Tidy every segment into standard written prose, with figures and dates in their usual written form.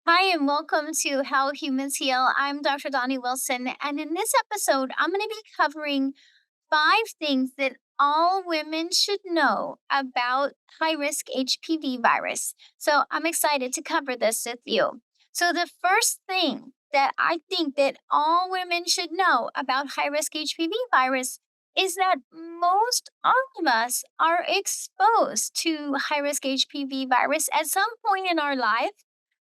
Hi, and welcome to How Humans Heal. I'm Dr. Donnie Wilson, and in this episode, I'm going to be covering 5 things that all women should know about high risk HPV virus. So I'm excited to cover this with you. So, the first thing that I think that all women should know about high risk HPV virus is that most all of us are exposed to high risk HPV virus at some point in our life,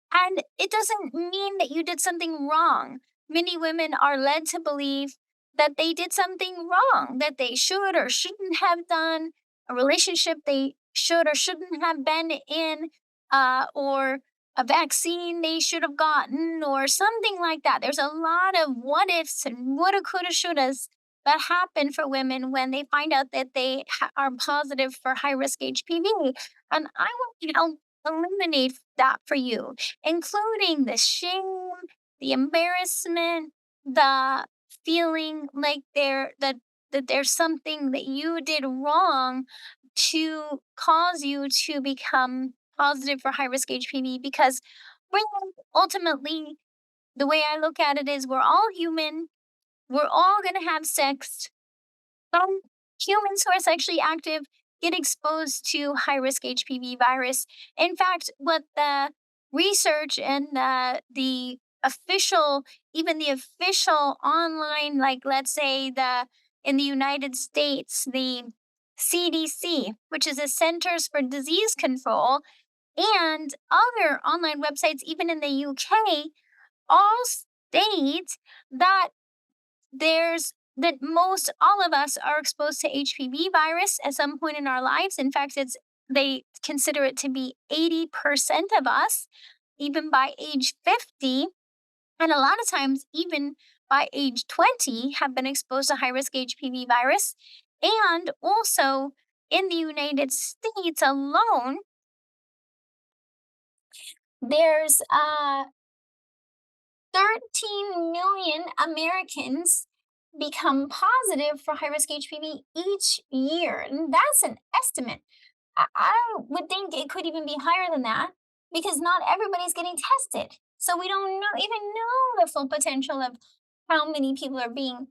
and it doesn't mean that you did something wrong. Many women are led to believe that they did something wrong, that they should or shouldn't have done, a relationship they should or shouldn't have been in, or a vaccine they should have gotten, or something like that. There's a lot of what ifs and woulda, coulda, shouldas that happen for women when they find out that they are positive for high risk HPV. And I want to help eliminate that for you, including the shame, the embarrassment, the feeling like that there's something that you did wrong to cause you to become positive for high risk HPV, because really, ultimately, the way I look at it is we're all human. We're all going to have sex. Some humans who are sexually active get exposed to high risk HPV virus. In fact, what the research and the official, even the official online, like let's say in the United States, the CDC, which is the Centers for Disease Control, and other online websites, even in the UK, all state that most all of us are exposed to HPV virus at some point in our lives. In fact, they consider it to be 80% of us, even by age 50. And a lot of times, even by age 20, have been exposed to high risk HPV virus. And also in the United States alone, there's 13 million Americans become positive for high risk HPV each year. And that's an estimate. I would think it could even be higher than that because not everybody's getting tested. So we don't even know the full potential of how many people are being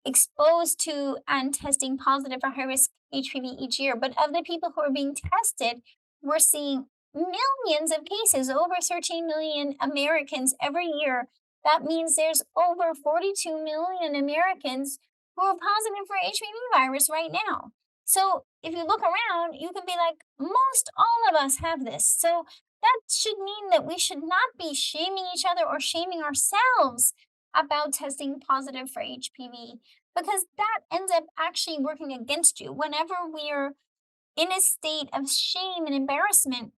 exposed to and testing positive for high risk HPV each year. But of the people who are being tested, we're seeing millions of cases, over 13 million Americans every year. That means there's over 42 million Americans who are positive for HPV virus right now. So if you look around, you can be like, most all of us have this. So that should mean that we should not be shaming each other or shaming ourselves about testing positive for HPV, because that ends up actually working against you. Whenever we're in a state of shame and embarrassment,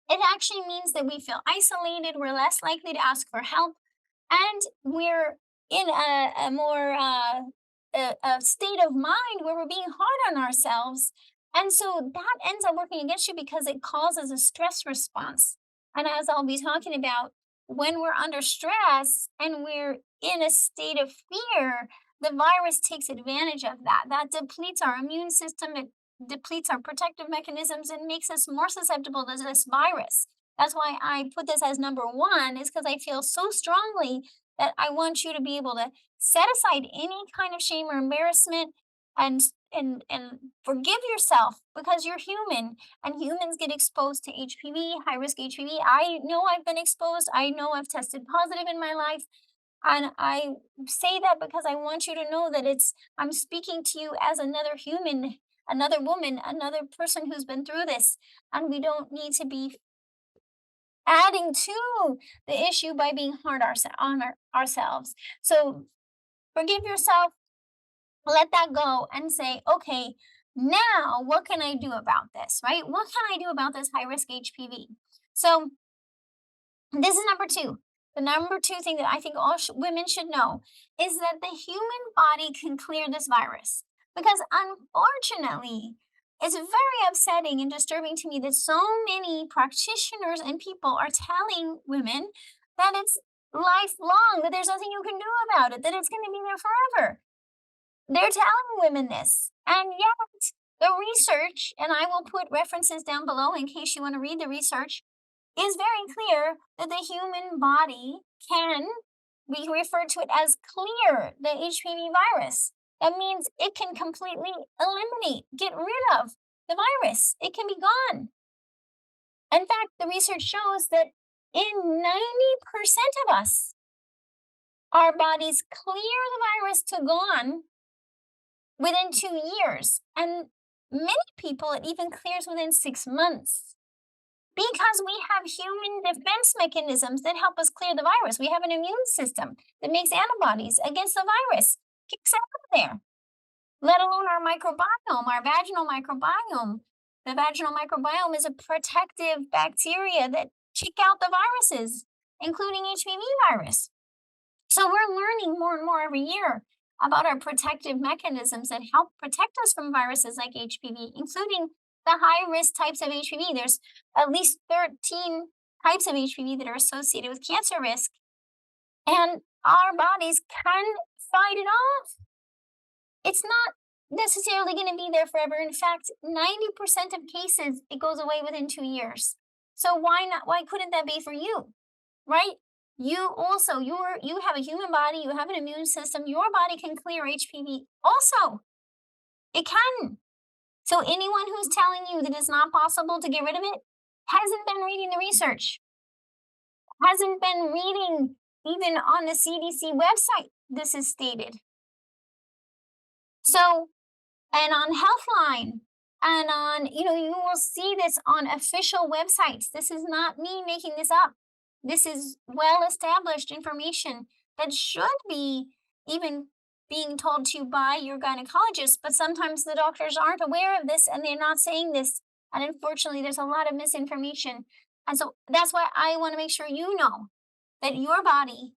it actually means that we feel isolated, we're less likely to ask for help, and we're in a more a state of mind where we're being hard on ourselves. And so that ends up working against you because it causes a stress response. And as I'll be talking about, when we're under stress and we're in a state of fear, the virus takes advantage of that. That depletes our immune system, it depletes our protective mechanisms, and makes us more susceptible to this virus. That's why I put this as number one, is because I feel so strongly that I want you to be able to set aside any kind of shame or embarrassment, and and forgive yourself, because you're human and humans get exposed to HPV, high risk HPV. I know I've been exposed. I know I've tested positive in my life. And I say that because I want you to know that I'm speaking to you as another human, another woman, another person who's been through this. And we don't need to be adding to the issue by being hard ourselves. So forgive yourself, let that go, and say, okay, now what can I do about this, right? What can I do about this high risk HPV? So, this is number two. The number two thing that I think all women should know is that the human body can clear this virus. Because unfortunately, it's very upsetting and disturbing to me that so many practitioners and people are telling women that it's lifelong, that there's nothing you can do about it, that it's going to be there forever. They're telling women this. And yet, the research, and I will put references down below in case you want to read the research, is very clear that the human body can, we refer to it as clear the HPV virus. That means it can completely eliminate, get rid of the virus. It can be gone. In fact, the research shows that in 90% of us, our bodies clear the virus to gone within 2 years. And many people, it even clears within 6 months. Because we have human defense mechanisms that help us clear the virus. We have an immune system that makes antibodies against the virus, kicks out of there, let alone our microbiome, our vaginal microbiome. The vaginal microbiome is a protective bacteria that kick out the viruses, including HPV virus. So we're learning more and more every year about our protective mechanisms that help protect us from viruses like HPV, including the high risk types of HPV. There's at least 13 types of HPV that are associated with cancer risk, and our bodies can fight it off. It's not necessarily going to be there forever. In fact, 90% of cases, it goes away within 2 years. So why not? Why couldn't that be for you? Right? You also, you have a human body, you have an immune system, your body can clear HPV also. It can. So anyone who's telling you that it's not possible to get rid of it hasn't been reading the research, hasn't been reading even on the CDC website, this is stated. So, and on Healthline, and on, you will see this on official websites. This is not me making this up. This is well established information that should be even being told to you by your gynecologist, but sometimes the doctors aren't aware of this and they're not saying this. And unfortunately, there's a lot of misinformation. And so that's why I want to make sure you know that your body,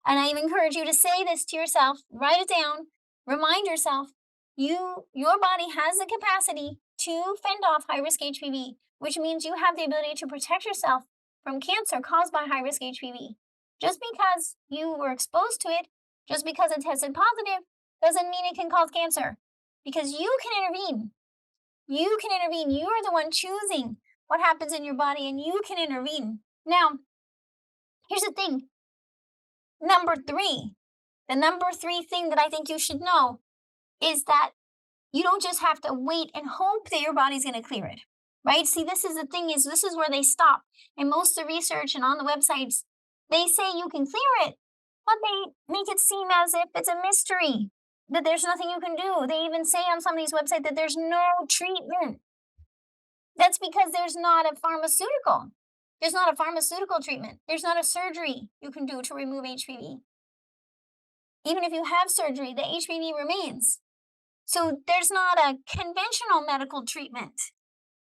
and I encourage you to say this to yourself, write it down, remind yourself, your body has the capacity to fend off high risk HPV, which means you have the ability to protect yourself from cancer caused by high risk HPV. Just because you were exposed to it, just because it tested positive, doesn't mean it can cause cancer. Because you can intervene. You can intervene. You are the one choosing what happens in your body, and you can intervene. Now, here's the thing. The number three thing that I think you should know is that you don't just have to wait and hope that your body's going to clear it, right? See, this is the thing, is this is where they stop. And most of the research and on the websites, they say you can clear it, but they make it seem as if it's a mystery, that there's nothing you can do. They even say on some of these websites that there's no treatment. That's because there's not a pharmaceutical. There's not a pharmaceutical treatment. There's not a surgery you can do to remove HPV. Even if you have surgery, the HPV remains. So there's not a conventional medical treatment.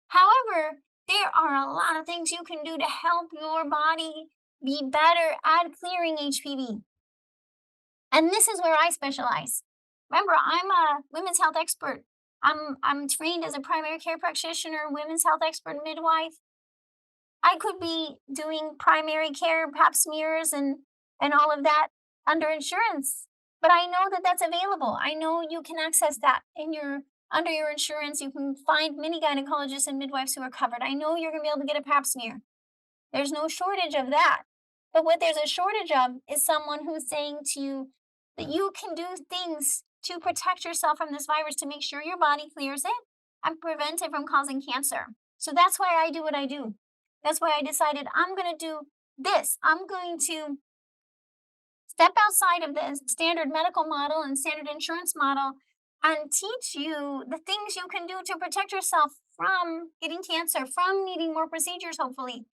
However, there are a lot of things you can do to help your body be better at clearing HPV. And this is where I specialize. Remember, I'm a women's health expert. I'm trained as a primary care practitioner, women's health expert, midwife. I could be doing primary care, pap smears, and all of that under insurance. But I know that that's available. I know you can access that in your under your insurance. You can find many gynecologists and midwives who are covered. I know you're going to be able to get a pap smear. There's no shortage of that. But what there's a shortage of is someone who's saying to you that you can do things to protect yourself from this virus to make sure your body clears it and prevent it from causing cancer. So that's why I do what I do. That's why I decided I'm going to do this. I'm going to step outside of the standard medical model and standard insurance model and teach you the things you can do to protect yourself from getting cancer, from needing more procedures, hopefully.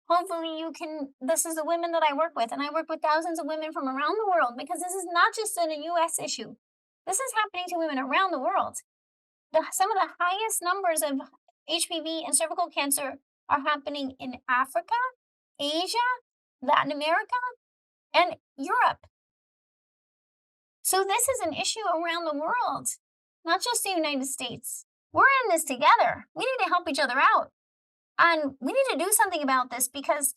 Hopefully, you can. This is the women that I work with, and I work with thousands of women from around the world because this is not just a US issue. This is happening to women around the world. Some of the highest numbers of HPV and cervical cancer are happening in Africa, Asia, Latin America, and Europe. So this is an issue around the world, not just the United States. We're in this together. We need to help each other out. And we need to do something about this because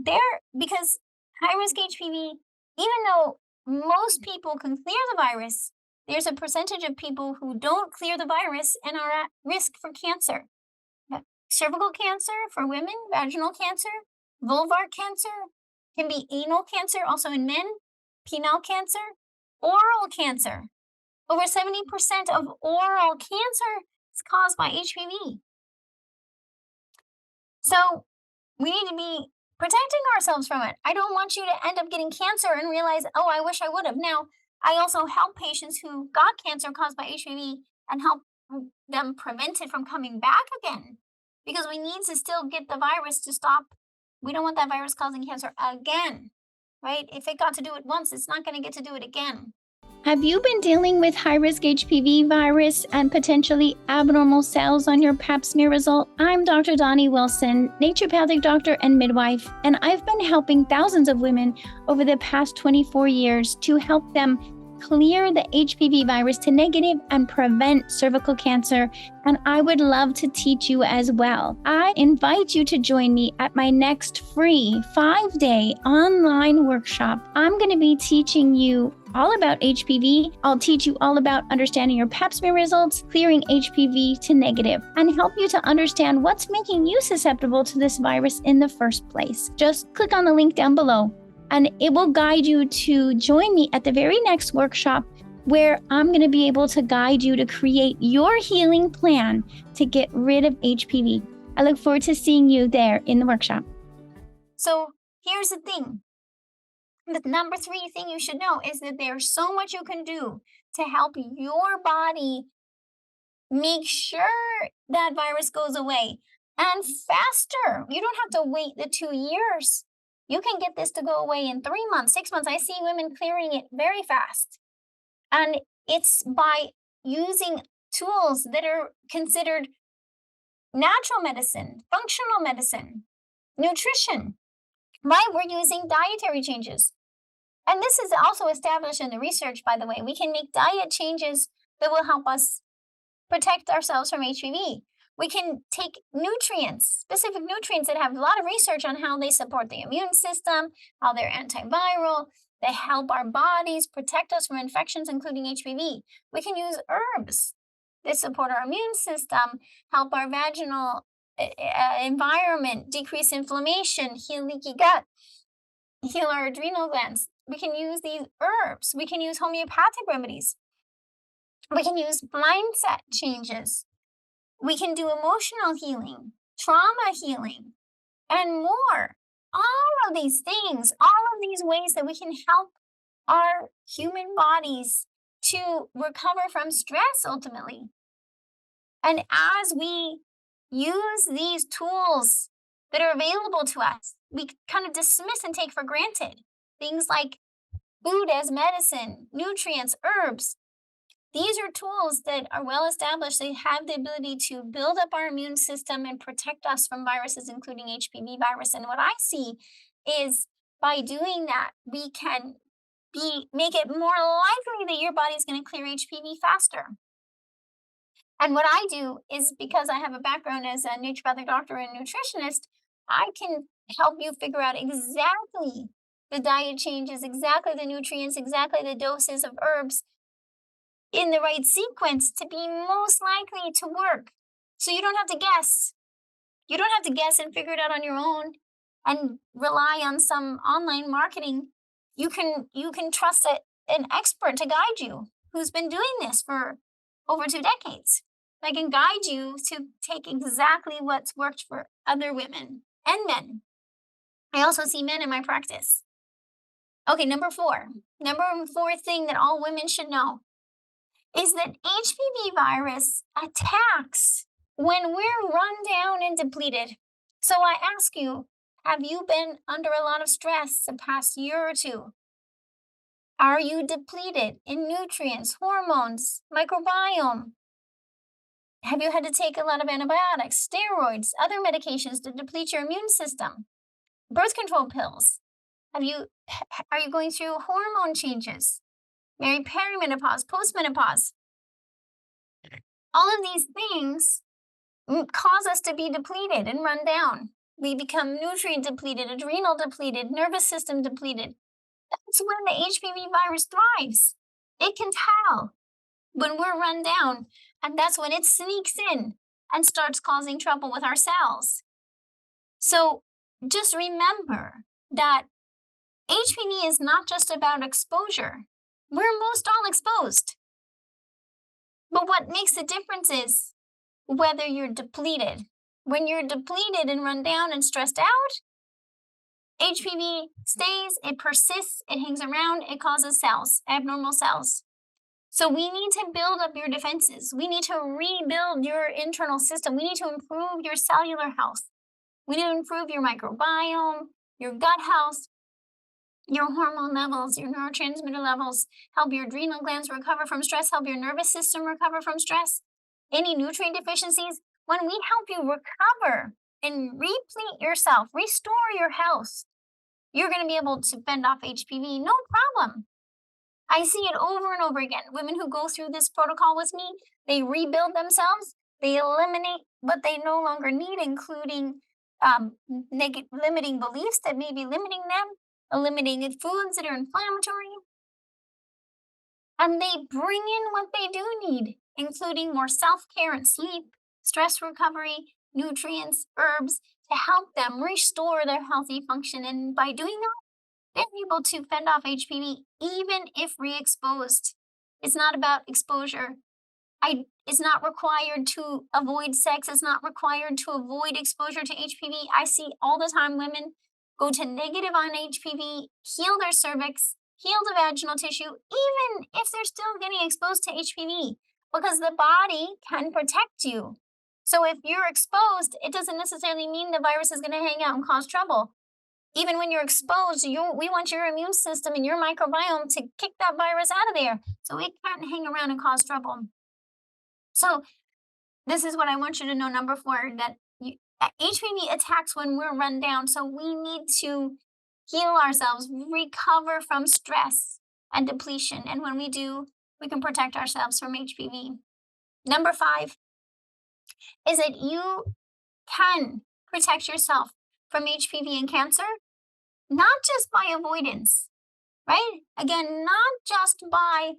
high risk HPV, even though most people can clear the virus, there's a percentage of people who don't clear the virus and are at risk for cancer. cervical cancer for women, vaginal cancer, vulvar cancer, can be anal cancer also in men, penile cancer, oral cancer. Over 70% of oral cancer is caused by HPV. So we need to be protecting ourselves from it. I don't want you to end up getting cancer and realize, oh, I wish I would have. Now, I also help patients who got cancer caused by HPV and help them prevent it from coming back again because we need to still get the virus to stop. We don't want that virus causing cancer again, right? If it got to do it once, it's not going to get to do it again. Have you been dealing with high-risk HPV virus and potentially abnormal cells on your pap smear result? I'm Dr. Donnie Wilson, naturopathic doctor and midwife, and I've been helping thousands of women over the past 24 years to help them clear the HPV virus to negative and prevent cervical cancer, and I would love to teach you as well. I invite you to join me at my next free 5-day online workshop. I'm going to be teaching you all about HPV. I'll teach you all about understanding your pap smear results, clearing HPV to negative, and help you to understand what's making you susceptible to this virus in the first place. Just click on the link down below, and it will guide you to join me at the very next workshop where I'm going to be able to guide you to create your healing plan to get rid of HPV. I look forward to seeing you there in the workshop. So here's the thing. The number 3 thing you should know is that there's so much you can do to help your body make sure that virus goes away and faster. You don't have to wait the 2 years. You can get this to go away in 3 months, 6 months. I see women clearing it very fast. And it's by using tools that are considered natural medicine, functional medicine, nutrition. Right? We're using dietary changes. And this is also established in the research, by the way. We can make diet changes that will help us protect ourselves from HPV. We can take nutrients, specific nutrients that have a lot of research on how they support the immune system, how they're antiviral, they help our bodies protect us from infections, including HPV. We can use herbs that support our immune system, help our vaginal environment, decrease inflammation, heal leaky gut, heal our adrenal glands. We can use these herbs. We can use homeopathic remedies. We can use mindset changes. We can do emotional healing, trauma healing, and more. All of these things, all of these ways that we can help our human bodies to recover from stress ultimately. And as we use these tools that are available to us, we kind of dismiss and take for granted things like food as medicine, nutrients, herbs. These are tools that are well established. They have the ability to build up our immune system and protect us from viruses, including HPV virus. And what I see is by doing that, we can make it more likely that your body's going to clear HPV faster. And what I do is, because I have a background as a naturopathic doctor and nutritionist, I can help you figure out exactly the diet changes, exactly the nutrients, exactly the doses of herbs in the right sequence to be most likely to work. So you don't have to guess. You don't have to guess and figure it out on your own and rely on some online marketing. You can trust an expert to guide you who's been doing this for over 2 decades. They can guide you to take exactly what's worked for other women and men. I also see men in my practice. Okay, number 4. Number 4 thing that all women should know is that HPV virus attacks when we're run down and depleted. So I ask you, have you been under a lot of stress the past year or 2? Are you depleted in nutrients, hormones, microbiome? Have you had to take a lot of antibiotics, steroids, other medications to deplete your immune system? Birth control pills? Are you going through hormone changes? Maybe perimenopause, postmenopause? All of these things cause us to be depleted and run down. We become nutrient depleted, adrenal depleted, nervous system depleted. That's when the HPV virus thrives. It can tell when we're run down, and that's when it sneaks in and starts causing trouble with our cells. So just remember that HPV is not just about exposure. We're most all exposed. But what makes the difference is whether you're depleted. When you're depleted and run down and stressed out, HPV stays, it persists, it hangs around, it causes cells, abnormal cells. So we need to build up your defenses. We need to rebuild your internal system. We need to improve your cellular health. We need to improve your microbiome, your gut health, your hormone levels, your neurotransmitter levels, help your adrenal glands recover from stress, help your nervous system recover from stress. Any nutrient deficiencies, when we help you recover and replete yourself, restore your health, you're going to be able to fend off HPV, no problem. I see it over and over again. Women who go through this protocol with me, they rebuild themselves, they eliminate what they no longer need, including limiting beliefs that may be limiting them, eliminating foods that are inflammatory, and they bring in what they do need, including more self care and sleep, stress recovery, nutrients, herbs to help them restore their healthy function. And by doing that, they're able to fend off HPV even if re exposed. It's not about exposure. It's not required to avoid sex. It's not required to avoid exposure to HPV. I see all the time women go to negative on HPV, heal their cervix, heal the vaginal tissue, even if they're still getting exposed to HPV, because the body can protect you. So if you're exposed, it doesn't necessarily mean the virus is going to hang out and cause trouble. Even when you're exposed, we want your immune system and your microbiome to kick that virus out of there so it can't hang around and cause trouble. So this is what I want you to know. Number four, that HPV attacks when we're run down. So we need to heal ourselves, recover from stress and depletion. And when we do, we can protect ourselves from HPV. Number five is that you can protect yourself from HPV and cancer, not just by avoidance, right? Again, not just by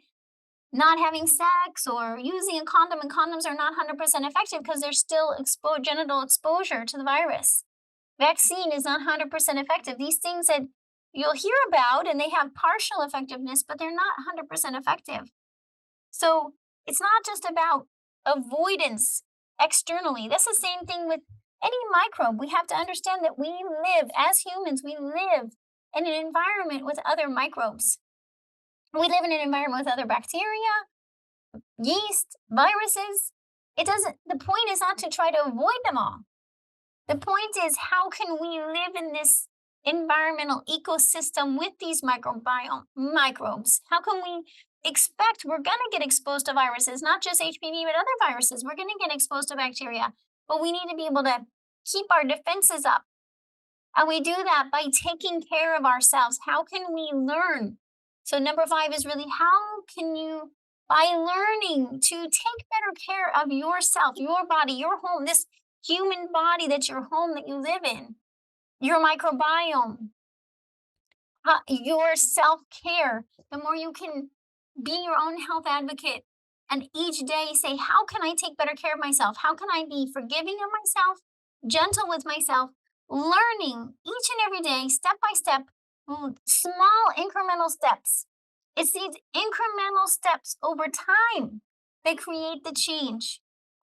not having sex or using a condom, and condoms are not 100% effective because there's still genital exposure to the virus. Vaccine is not 100% effective. These things that you'll hear about and they have partial effectiveness, but they're not 100% effective. So it's not just about avoidance externally. That's the same thing with any microbe. We have to understand that we live, as humans, we live in an environment with other microbes. We live in an environment with other bacteria, yeast, viruses. The point is not to try to avoid them all. The point is, how can we live in this environmental ecosystem with these microbes? How can we expect we're going to get exposed to viruses, not just HPV, but other viruses? We're going to get exposed to bacteria, but we need to be able to keep our defenses up. And we do that by taking care of ourselves. How can we learn? So number five is really, how can you, by learning to take better care of yourself, your body, your home, this human body that's your home that you live in, your microbiome, your self-care, the more you can be your own health advocate and each day say, how can I take better care of myself? How can I be forgiving of myself, gentle with myself, learning each and every day, step by step, small incremental steps. It's these incremental steps over time that create the change.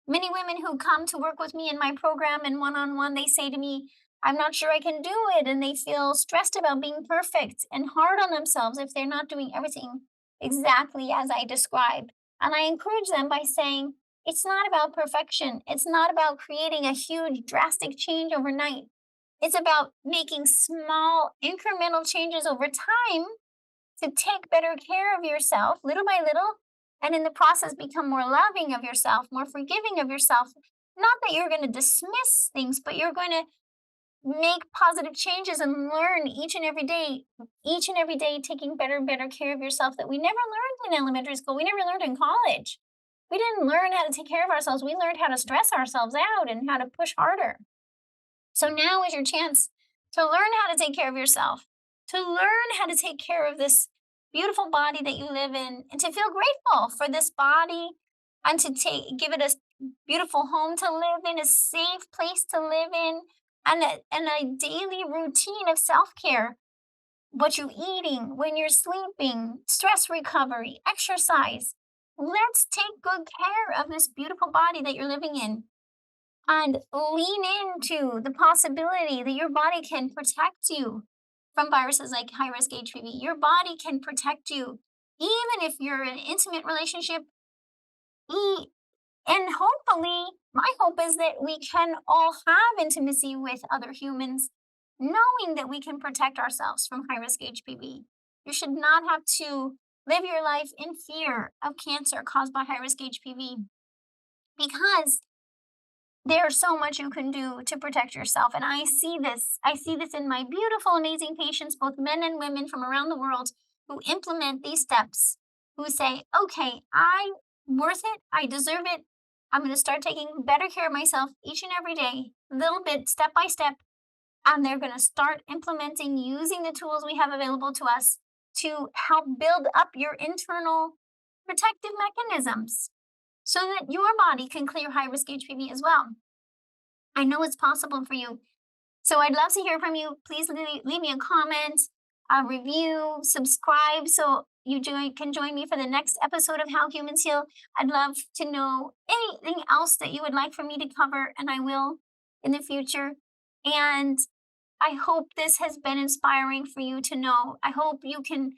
Many women who come to work with me in my program and one-on-one, they say to me, I'm not sure I can do it. And they feel stressed about being perfect and hard on themselves if they're not doing everything exactly as I described. And I encourage them by saying, it's not about perfection. It's not about creating a huge drastic change overnight. It's about making small incremental changes over time to take better care of yourself little by little, and in the process become more loving of yourself, more forgiving of yourself. Not that you're going to dismiss things, but you're going to make positive changes and learn each and every day, taking better and better care of yourself that we never learned in elementary school. We never learned in college. We didn't learn how to take care of ourselves. We learned how to stress ourselves out and how to push harder. So now is your chance to learn how to take care of yourself, to learn how to take care of this beautiful body that you live in, and to feel grateful for this body and to give it a beautiful home to live in, a safe place to live in, and a daily routine of self-care. What you're eating, when you're sleeping, stress recovery, exercise. Let's take good care of this beautiful body that you're living in and lean into the possibility that your body can protect you from viruses like high risk HPV. Your body can protect you even if you're in an intimate relationship. And hopefully, my hope is that we can all have intimacy with other humans, knowing that we can protect ourselves from high risk HPV. You should not have to live your life in fear of cancer caused by high risk HPV because there's so much you can do to protect yourself. And I see this. I see this in my beautiful, amazing patients, both men and women from around the world, who implement these steps, who say, okay, I'm worth it. I deserve it. I'm going to start taking better care of myself each and every day, little bit, step by step. And they're going to start implementing using the tools we have available to us to help build up your internal protective mechanisms so that your body can clear high risk HPV as well. I know it's possible for you. So I'd love to hear from you. Please leave me a comment, a review, subscribe so can join me for the next episode of How Humans Heal. I'd love to know anything else that you would like for me to cover, and I will in the future. And I hope this has been inspiring for you to know. I hope you can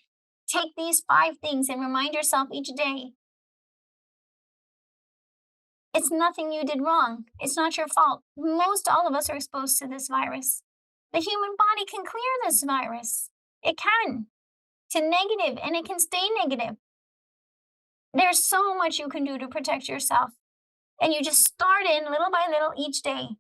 take these 5 things and remind yourself each day. It's nothing you did wrong. It's not your fault. Most all of us are exposed to this virus. The human body can clear this virus. It can to negative, and it can stay negative. There's so much you can do to protect yourself. And you just start in little by little each day.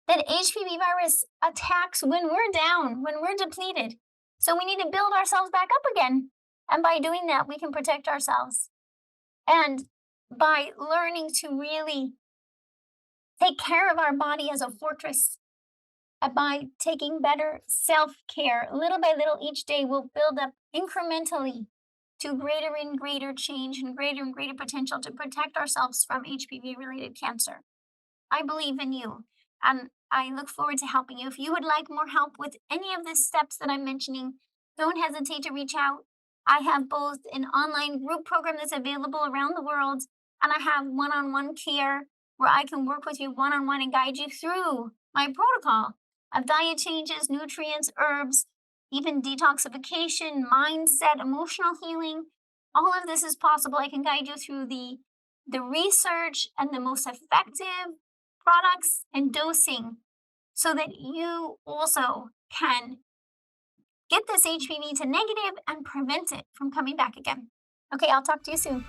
That HPV virus attacks when we're down, when we're depleted. So we need to build ourselves back up again. And by doing that, we can protect ourselves. And by learning to really take care of our body as a fortress, by taking better self-care, little by little each day, we'll build up incrementally to greater and greater change and greater potential to protect ourselves from HPV-related cancer. I believe in you, and I look forward to helping you. If you would like more help with any of the steps that I'm mentioning, don't hesitate to reach out. I have both an online group program that's available around the world, and I have one-on-one care where I can work with you one-on-one and guide you through my protocol of diet changes, nutrients, herbs, even detoxification, mindset, emotional healing. All of this is possible. I can guide you through the research and the most effective products and dosing so that you also can get this HPV to negative and prevent it from coming back again. Okay, I'll talk to you soon.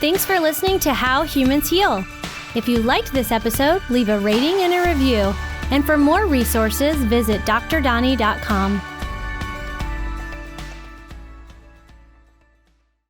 Thanks for listening to How Humans Heal. If you liked this episode, leave a rating and a review. And for more resources, visit drdonnie.com.